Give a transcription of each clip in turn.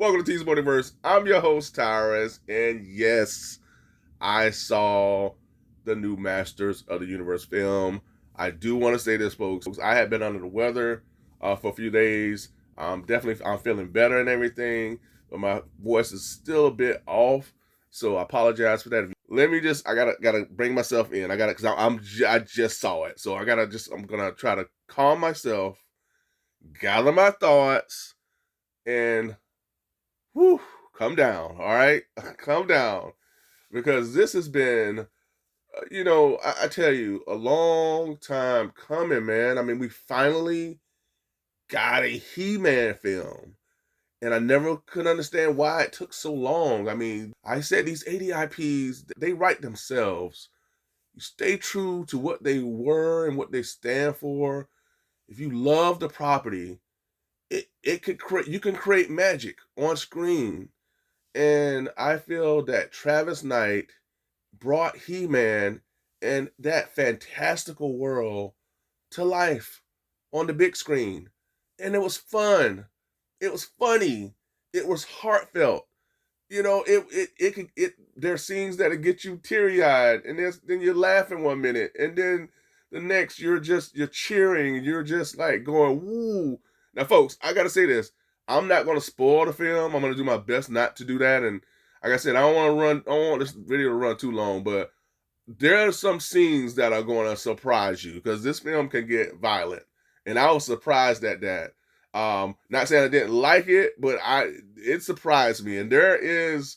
Welcome to T's Multiverse. I'm your host, Tyrus, and yes, I saw the new Masters of the Universe film. I do want to say this, folks. I had been under the weather for a few days. I'm feeling better and everything, but my voice is still a bit off, so I apologize for that. Let me just, I gotta bring myself in. Cause I just saw it, so I'm gonna try to calm myself, gather my thoughts, and whew, come down, all right? Come down. Because this has been, I tell you, a long time coming, man. I mean, we finally got a He-Man film. And I never could understand why it took so long. I mean, I said these 80 IPs, they write themselves. You stay true to what they were and what they stand for. If you love the property, it could create you can create magic on screen. And I feel that Travis Knight brought He-Man and that fantastical world to life on the big screen. And it was fun. It was funny. It was heartfelt. There's scenes that'll get you teary-eyed, and then you're laughing one minute, and then the next you're cheering, you're just like going, woo. Now, folks, I gotta say this. I'm not gonna spoil the film. I'm gonna do my best not to do that. And like I said, I don't want this video to run too long, but there are some scenes that are gonna surprise you because this film can get violent. And I was surprised at that. Not saying I didn't like it, but it surprised me. And there is,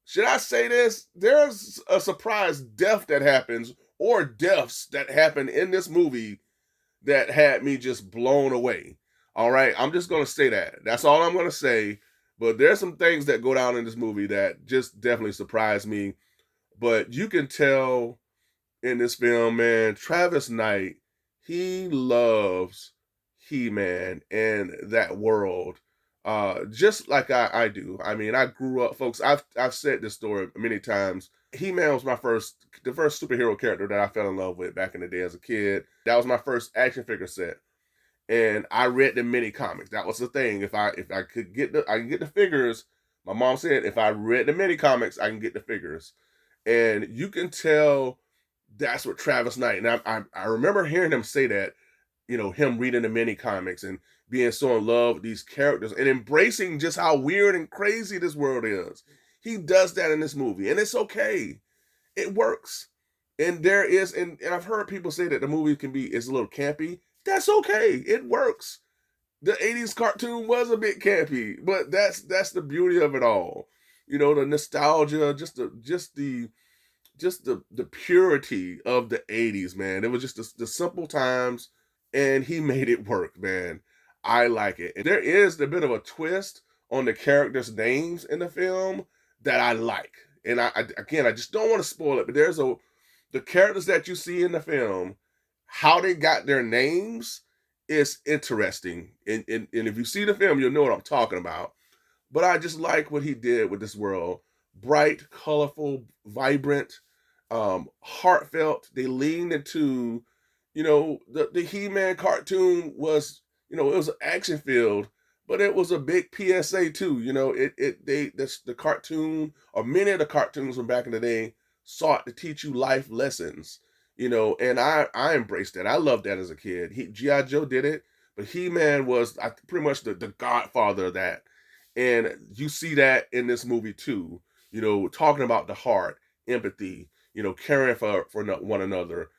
should I say this? There's a surprise death that happens, or deaths that happen in this movie that had me just blown away. All right, I'm just gonna say that. That's all I'm gonna say. But there's some things that go down in this movie that just definitely surprised me. But you can tell in this film, man, Travis Knight, he loves He-Man and that world, just like I do. I mean, I grew up, folks. I've said this story many times. He-Man was the first superhero character that I fell in love with back in the day as a kid. That was my first action figure set, and I read the mini comics. That was the thing. If I could I can get the figures. My mom said if I read the mini comics, I can get the figures, and you can tell that's what Travis Knight. And I remember hearing him say that, him reading the mini comics and being so in love with these characters and embracing just how weird and crazy this world is. He does that in this movie, and it's okay. It works. And I've heard people say that the movie is a little campy. That's okay. It works. The 80s cartoon was a bit campy, but that's the beauty of it all. The nostalgia, just the purity of the 80s, man. It was just the simple times, and he made it work, man. I like it. And there is a bit of a twist on the characters' names in the film that I like. And I just don't want to spoil it, but the characters that you see in the film, how they got their names is interesting. And if you see the film, you'll know what I'm talking about. But I just like what he did with this world. Bright, colorful, vibrant, heartfelt. They leaned into, the He-Man cartoon was, it was action filled, but it was a big PSA too. The cartoon, or many of the cartoons from back in the day, sought to teach you life lessons. And I embraced that. I loved that as a kid. G.I. Joe did it, but He-Man was pretty much the godfather of that. And you see that in this movie too, talking about the heart, empathy, caring for one another,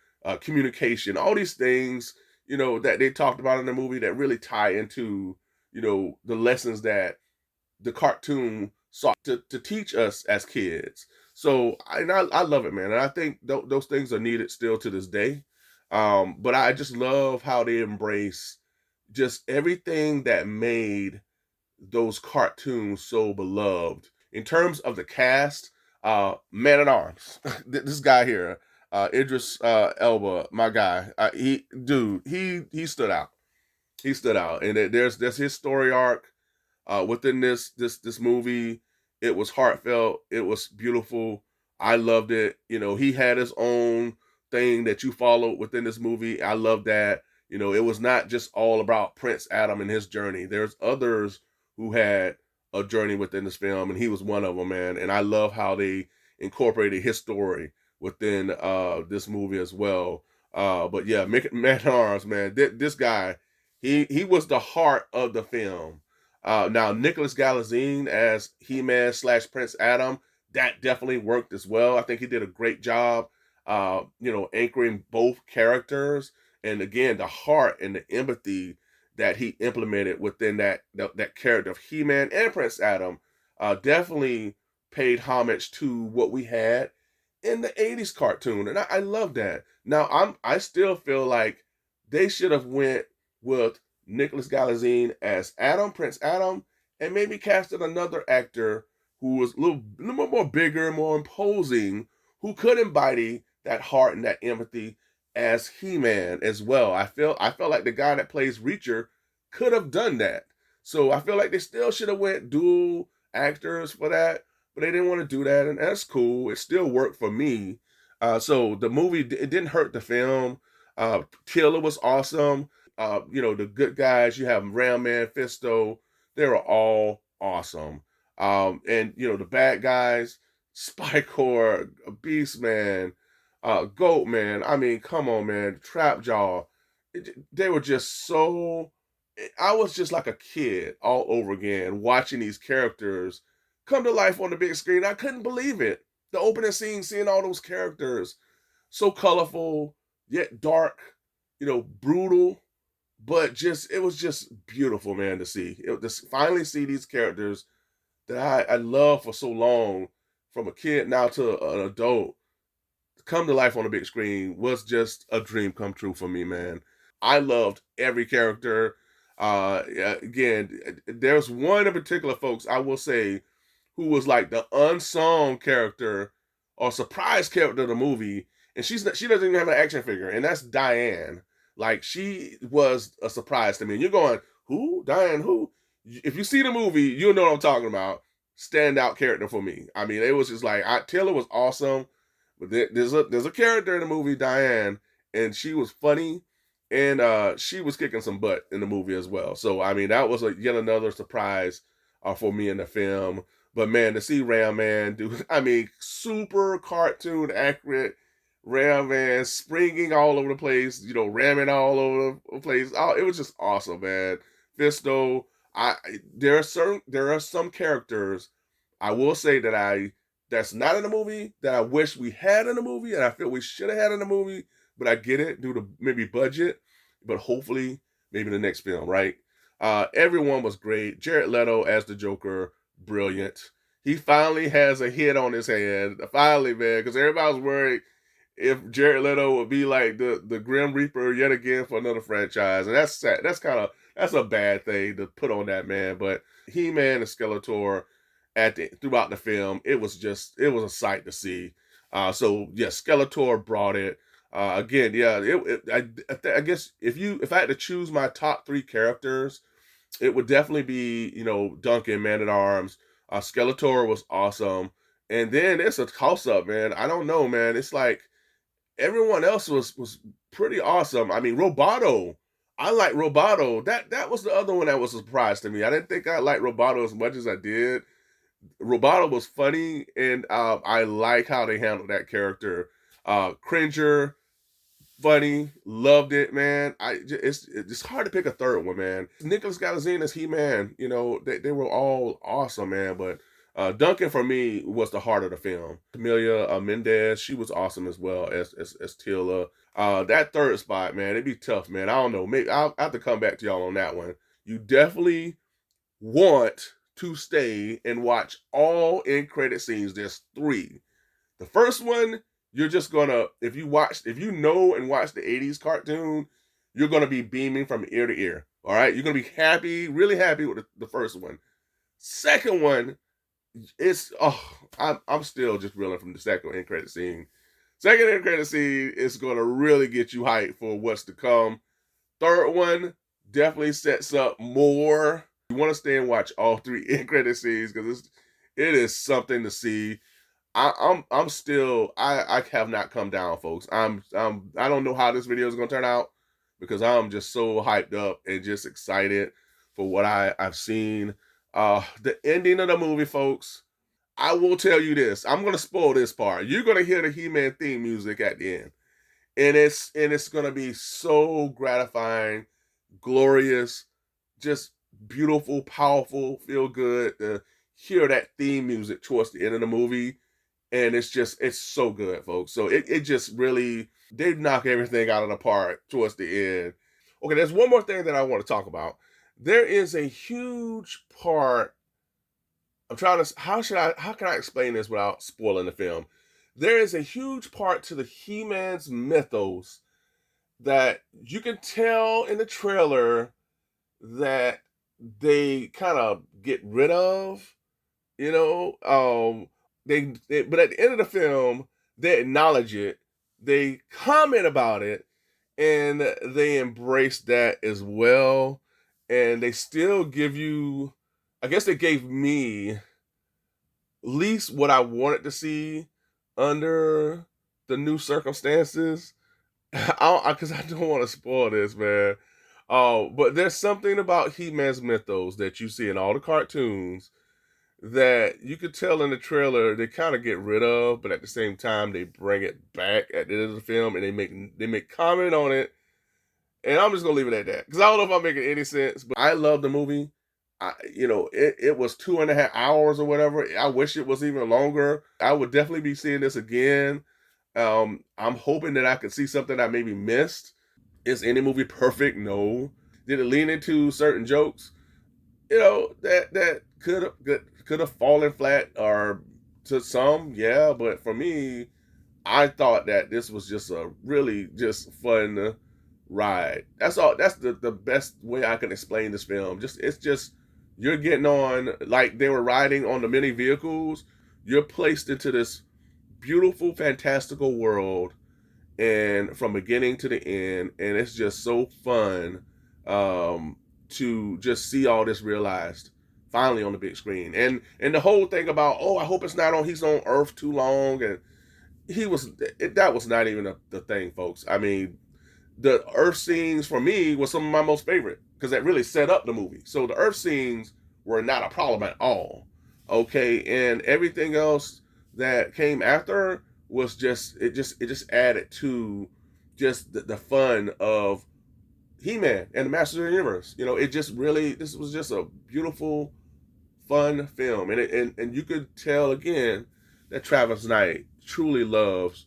communication, all these things, that they talked about in the movie that really tie into, the lessons that the cartoon sought to teach us as kids. So I love it, man. And I think those things are needed still to this day. But I just love how they embrace just everything that made those cartoons so beloved. In terms of the cast, Man at Arms, this guy here, Idris Elba, my guy, he stood out. He stood out, and there's his story arc within this movie. It was heartfelt. It was beautiful. I loved it. He had his own thing that you followed within this movie. I love that. It was not just all about Prince Adam and his journey. There's others who had a journey within this film, and he was one of them, man. And I love how they incorporated his story within this movie as well. But yeah, Man at Arms, man, this guy, he was the heart of the film. Now Nicholas Galazine as He-Man slash Prince Adam, that definitely worked as well. I think he did a great job, anchoring both characters, and again the heart and the empathy that he implemented within that character of He-Man and Prince Adam definitely paid homage to what we had in the 80s cartoon. And I love that. Now I still feel like they should have went with Nicholas Galazine as Adam, Prince Adam, and maybe casted another actor who was a little more bigger, more imposing, who could embody that heart and that empathy as He-Man as well. I felt like the guy that plays Reacher could have done that. So I feel like they still should have went dual actors for that, but they didn't want to do that, and that's cool. It still worked for me. So the movie, it didn't hurt the film. Killer was awesome. The good guys, you have Ram Man, Fisto, they were all awesome. And the bad guys, Spycore, Beastman, Goat Man. I mean, come on, man, Trapjaw. They were just so. I was just like a kid all over again watching these characters come to life on the big screen. I couldn't believe it. The opening scene, seeing all those characters, so colorful yet dark, brutal, but it was just beautiful, man, to see. Finally see these characters that I loved for so long, from a kid now to an adult, come to life on the big screen was just a dream come true for me, man. I loved every character. Again, there's one in particular, folks, I will say, who was like the unsung character or surprise character of the movie, and she doesn't even have an action figure, and that's Diane. Like, she was a surprise to me. And you're going, who? Diane who? If you see the movie, you'll know what I'm talking about. Standout character for me. I mean, it was just like Taylor was awesome, but there's a character in the movie, Diane, and she was funny, and she was kicking some butt in the movie as well. So I mean, that was yet another surprise for me in the film. But man, to see Ram Man do, I mean, super cartoon accurate Ram Man springing all over the place, ramming all over the place. Oh, it was just awesome, man. Fisto, there are some characters I will say that's not in the movie that I wish we had in the movie, and I feel we should have had in the movie, but I get it due to maybe budget, but hopefully maybe the next film, right? Everyone was great. Jared Leto as the Joker, brilliant. He finally has a hit on his hand. Finally, man, because everybody was worried if Jared Leto would be like the Grim Reaper yet again for another franchise, and that's sad. That's a bad thing to put on that man. But He-Man and Skeletor throughout the film, it was a sight to see. So yeah, Skeletor brought it. Again, yeah, I guess if I had to choose my top three characters, it would definitely be Duncan, Man at Arms. Skeletor was awesome, and then it's a toss up, man. I don't know, man. It's like everyone else was pretty awesome. I mean, Roboto. I like Roboto. That was the other one that was a surprise to me. I didn't think I liked Roboto as much as I did. Roboto was funny, and I like how they handled that character. Cringer, funny, loved it, man. It's hard to pick a third one, man. Nicholas Galazine as He-Man, they were all awesome, man. But Duncan for me was the heart of the film. Camelia Mendez, she was awesome as well as Tila. That third spot, man, it'd be tough, man. I don't know. Maybe I'll have to come back to y'all on that one. You definitely want to stay and watch all end credit scenes. There's 3. The first one, you're just gonna, if you know and watch the 80s cartoon, you're gonna be beaming from ear to ear. All right, you're gonna be happy, really happy with the first one. Second one, I'm still just reeling from the second end credit scene. Second end credit scene is gonna really get you hyped for what's to come. Third one definitely sets up more. You want to stay and watch all 3 end credit scenes because it is something to see. I'm still I have not come down, folks. I don't know how this video is gonna turn out because I'm just so hyped up and just excited for what I've seen. The ending of the movie, folks, I will tell you this. I'm gonna spoil this part. You're gonna hear the He-Man theme music at the end. And it's gonna be so gratifying, glorious, just beautiful, powerful, feel good to hear that theme music towards the end of the movie. And it's so good, folks. So it just really, they knock everything out of the park towards the end. Okay, there's one more thing that I want to talk about. There is a huge part. I'm trying to, how can I explain this without spoiling the film? There is a huge part to the He-Man's mythos that you can tell in the trailer that they kind of get rid of, you know. But at the end of the film, they acknowledge it, they comment about it, and they embrace that as well. And they still give you, I guess they gave me at least what I wanted to see under the new circumstances. Because I don't want to spoil this, man. But there's something about He-Man's mythos that you see in all the cartoons that you could tell in the trailer they kind of get rid of, but at the same time they bring it back at the end of the film and they make comment on it. And I'm just gonna leave it at that because I don't know if I'm making any sense. But I love the movie. It was 2.5 hours or whatever. I wish it was even longer. I would definitely be seeing this again. I'm hoping that I could see something I maybe missed. Is any movie perfect? No. Did it lean into certain jokes? That could have fallen flat, or to some, yeah. But for me, I thought that this was just a really just fun ride. That's all. That's the best way I can explain this film. It's just you're getting on like they were riding on the mini vehicles. You're placed into this beautiful, fantastical world, and from beginning to the end, and it's just so fun to just see all this realized finally on the big screen. And the whole thing about, oh, I hope he's on Earth too long, and that was not even the thing, folks. I mean, the Earth scenes for me was some of my most favorite because that really set up the movie. So the Earth scenes were not a problem at all. Okay, and everything else that came after was just added to just the fun of He-Man and the Masters of the Universe. This was just a beautiful, fun film, and you could tell again that Travis Knight truly loves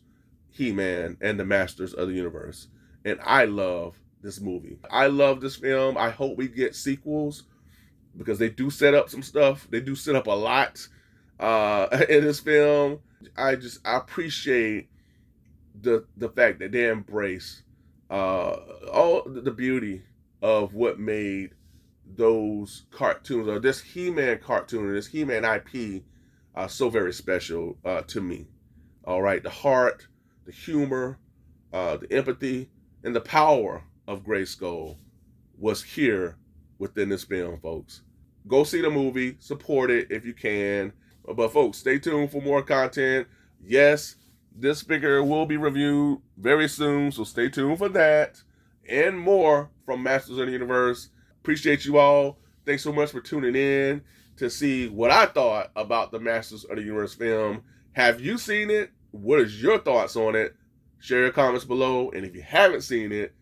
He-Man and the Masters of the Universe, and I love this movie. I love this film. I hope we get sequels because they do set up some stuff. They do set up a lot in this film. I appreciate the fact that they embrace all the beauty of what made those cartoons, or this He-Man cartoon, or this He-Man IP, so very special to me. All right, the heart, the humor, the empathy, and the power of Grayskull was here within this film, folks. Go see the movie, support it if you can. But folks, stay tuned for more content. Yes, this figure will be reviewed very soon, so stay tuned for that and more from Masters of the Universe. Appreciate you all. Thanks so much for tuning in to see what I thought about the Masters of the Universe film. Have you seen it? What is your thoughts on it? Share your comments below. And if you haven't seen it,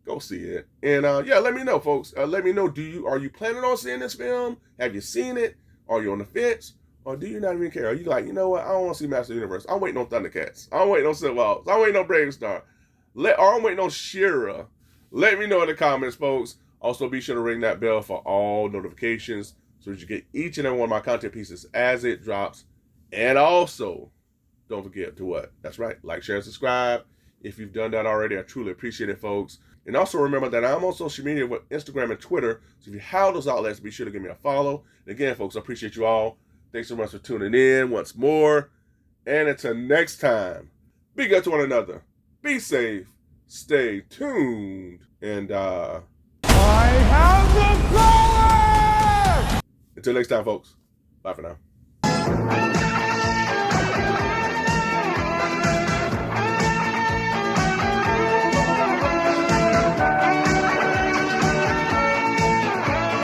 go see it. And let me know, folks. Let me know, are you planning on seeing this film? Have you seen it? Are you on the fence? Or do you not even care? Are you like, you know what? I don't want to see Master of the Universe. I'm waiting on Thundercats. I'm waiting on Silverhawks. I'm waiting on Bravestar. I'm waiting on She-Ra. Let me know in the comments, folks. Also, be sure to ring that bell for all notifications so that you get each and every one of my content pieces as it drops. And also, don't forget to what? That's right. Like, share, and subscribe. If you've done that already, I truly appreciate it, folks. And also remember that I'm on social media with Instagram and Twitter. So if you have those outlets, be sure to give me a follow. And again, folks, I appreciate you all. Thanks so much for tuning in once more. And until next time, be good to one another. Be safe. Stay tuned. And I have the power! Until next time, folks. Bye for now.